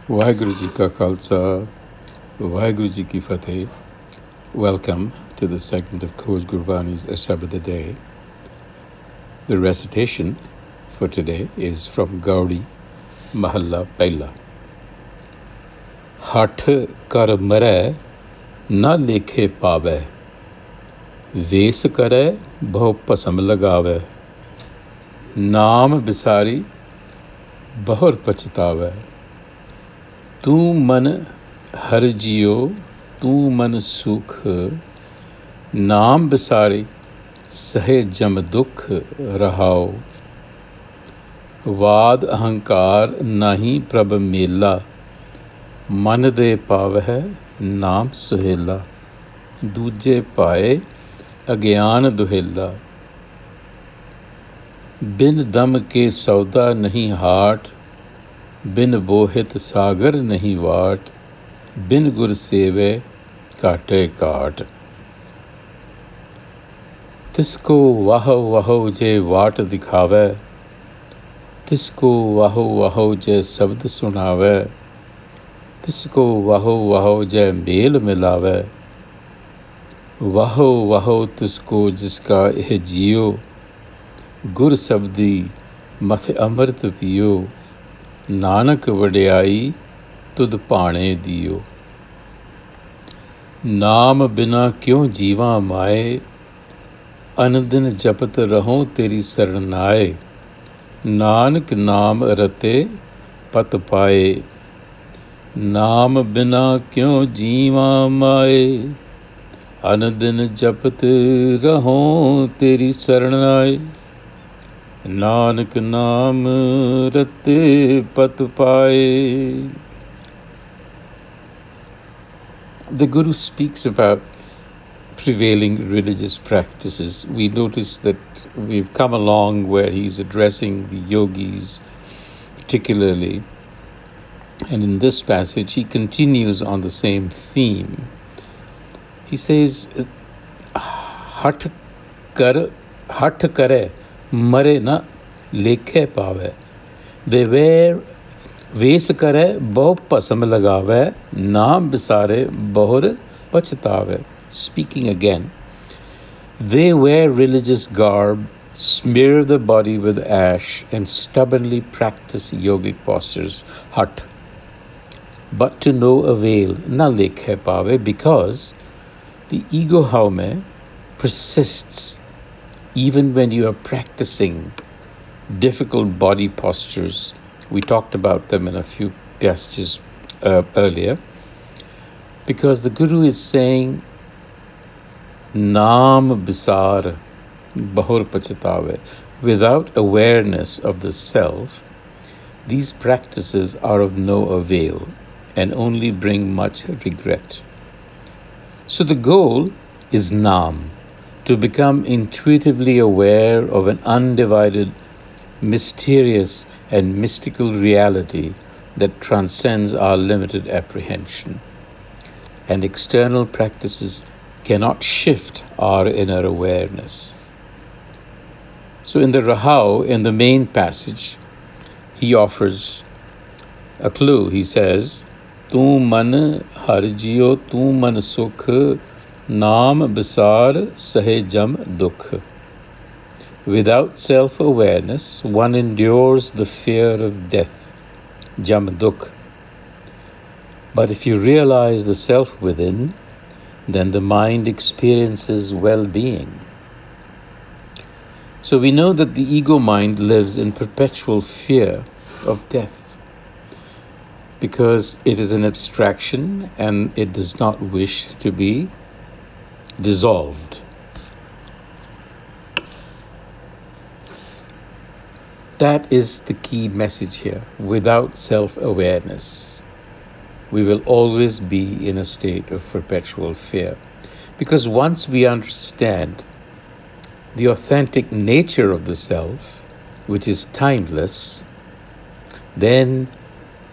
Waheguru Ji Ka Khalsa, Waheguru Ji Ki Fateh. Welcome to the segment of Coach Gurbani's a-sabad-a-day. The recitation for today is from Gaudi Mahalla Pehla. Hath kar Marai, na lekhe paave, ves kare bahau pasam lagave, naam bisari bahur pachitawe. तू मन हर जियो तू मन सुख नाम बिसारी सहे जम दुख रहाओ वाद अहंकार नाही प्रभ मेला मन दे पावह नाम सुहेला दूजे पाए अज्ञान दुहेला बिन दम के सौदा नहीं हाट बिन बोहित सागर नहीं वाट बिन गुर सेवे काटे काट तिसको वाहो वाहो जे वाट दिखावे तिसको वाहो वाहो जे शब्द सुनावे तिसको वाहो वाहो जे मेल मिलावे वाहो वाहो तिसको जिसका यह जियो गुर शब्दी मथ अमृत पियो नानक वड्याई तुद पाणे दियो नाम बिना क्यों जीवा माए अनदिन जपत रहो तेरी सरनाए नानक नाम रते पत पाए नाम बिना क्यों जीवा माए अनदिन जपत रहो तेरी सरनाए नानक नाम रते पत पाए. The Guru speaks about prevailing religious practices. We notice that we've come along where he's addressing the yogis particularly. And in this passage, he continues on the same theme. He says, Hat kare mare na lekhe paave. They wear ves kare bahau pasam lagave, naam bisare bahur pachitave. Speaking again, they wear religious garb, smear the body with ash, and stubbornly practice yogic postures, hat. But to no avail, na lekhe paave, because the ego haume persists even when you are practicing difficult body postures. We talked about them in a few passages earlier, because the Guru is saying, Naam bisar bahur pachitave. Without awareness of the self, these practices are of no avail and only bring much regret. So the goal is Naam, to become intuitively aware of an undivided, mysterious and mystical reality that transcends our limited apprehension. And external practices cannot shift our inner awareness. So in the Rahau, in the main passage, he offers a clue. He says, Tu man har jiyo, tu man sukh, Naam bisar sahe jam dukh. Without self-awareness, one endures the fear of death, jam dukh. But if you realize the self within, then the mind experiences well-being. So we know that the ego mind lives in perpetual fear of death, because it is an abstraction and it does not wish to be dissolved. That is the key message here. Without self-awareness, we will always be in a state of perpetual fear. Because once we understand the authentic nature of the self, which is timeless, then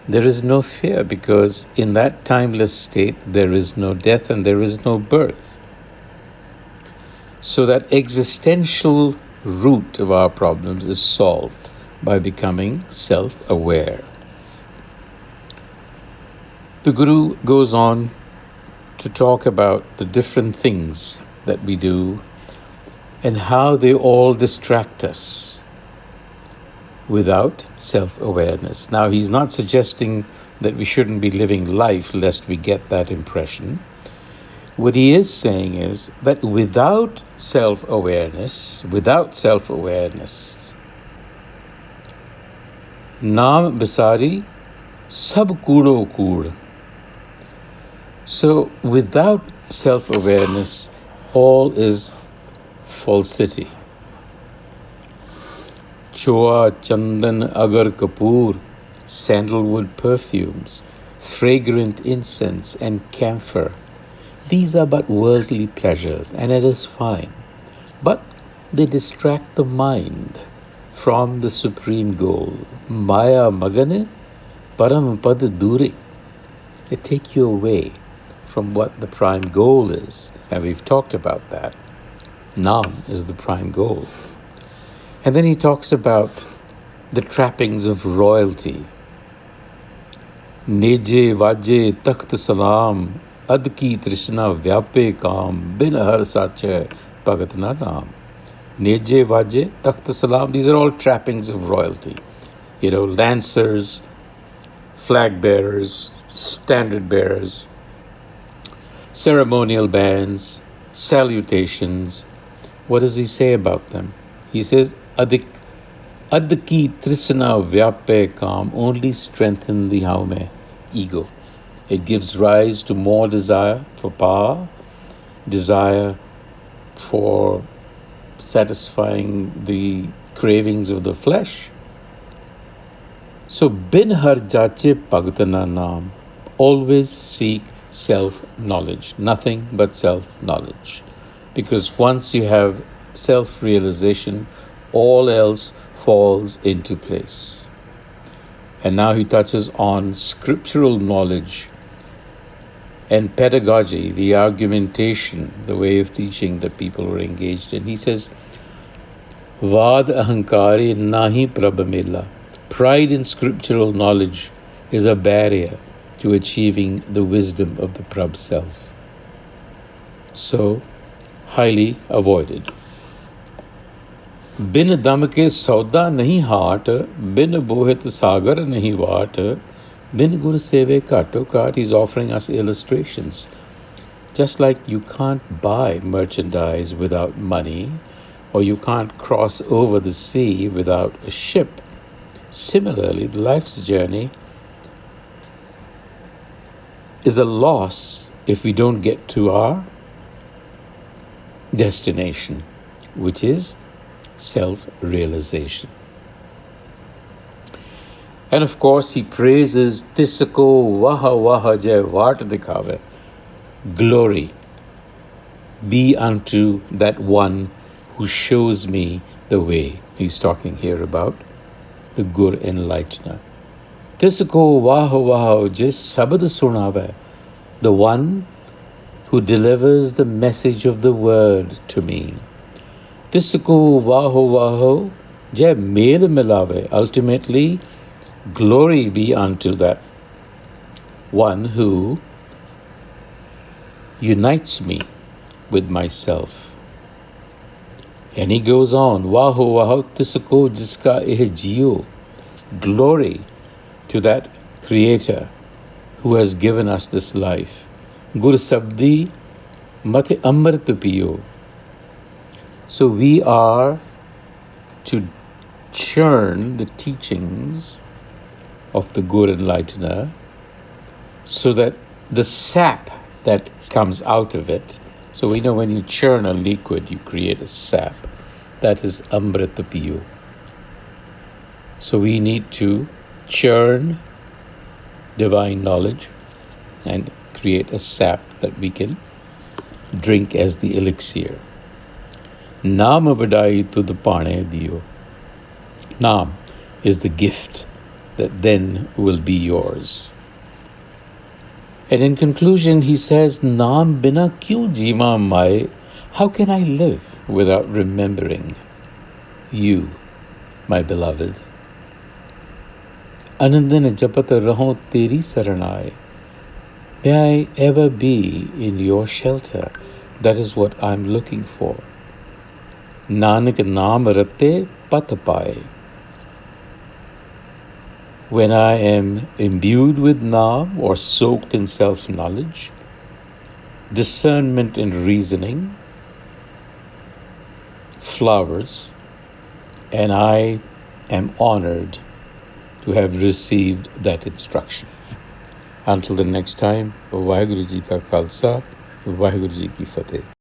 there is no fear, because in that timeless state there is no death and there is no birth. So that existential root of our problems is solved by becoming self-aware. The Guru goes on to talk about the different things that we do and how they all distract us without self-awareness. Now, he's not suggesting that we shouldn't be living life lest we get that impression. What he is saying is that without self-awareness, naam bisari sab koodo kood. So without self-awareness, all is falsity. Choa, chandan, agar, kapoor, sandalwood perfumes, fragrant incense and camphor. These are but worldly pleasures, and it is fine. But they distract the mind from the supreme goal. Maya magane param pad dure. They take you away from what the prime goal is. And we've talked about that. Naam is the prime goal. And then he talks about the trappings of royalty. Neje vaje takht salam, ad ki trishna vyape kam, bin har sache bhagat na naam. Neje vaje takht salam, these are all trappings of royalty. Lancers, flag bearers, standard bearers, ceremonial bands, salutations. What does he say about them? He says, Adki trisna vyape kam, only strengthen the haume, ego. It gives rise to more desire for power, desire for satisfying the cravings of the flesh. So, bin har jache bhagatana naam, always seek self-knowledge, nothing but self-knowledge. Because once you have self-realization, all else falls into place. And now he touches on scriptural knowledge and pedagogy, the argumentation, the way of teaching that people were engaged in. He says, Vad ahankari nahi prabhamila. Pride in scriptural knowledge is a barrier to achieving the wisdom of the Prabh self. So, highly avoided. Bin damke sauda nahi haat, bin bohit sagar nahi vaat, bin gur seve kato kaat. He's offering us illustrations. Just like you can't buy merchandise without money, or you can't cross over the sea without a ship, similarly, life's journey is a loss if we don't get to our destination, which is self-realization. And of course, he praises Tisako Vaha Vaha Jai Vart Dikhave. Glory be unto that one who shows me the way. He's talking here about the Gur Enlightener. Tisako Vaha Vaha Jai a-sabad-a-day, the one who delivers the message of the word to me. Tisako Vaho Vaho Jai Mel Milave. Ultimately, glory be unto that one who unites me with myself. And he goes on, Vaho Vaho Tisako Jiska eh Jio. Glory to that Creator who has given us this life. Gur Sabdi Mate Amrit Piyo. So we are to churn the teachings of the Gur Enlightener so that the sap that comes out of it, so we know when you churn a liquid, you create a sap. That is Amrita Piyo. So we need to churn divine knowledge and create a sap that we can drink as the elixir. Naam vadai to the pane dio. Naam is the gift that then will be yours. And in conclusion, he says, Naam bina kyu jima mai? How can I live without remembering you, my beloved? Anandana japata raho teri saranai. May I ever be in your shelter. That is what I'm looking for. Nanak naam rate pat paaye. When I am imbued with naam or soaked in self-knowledge, discernment and reasoning flowers, and I am honored to have received that instruction. Until the next time, Vaheguru Ji Ka Khalsa, Vaheguru Ji Ki Fateh.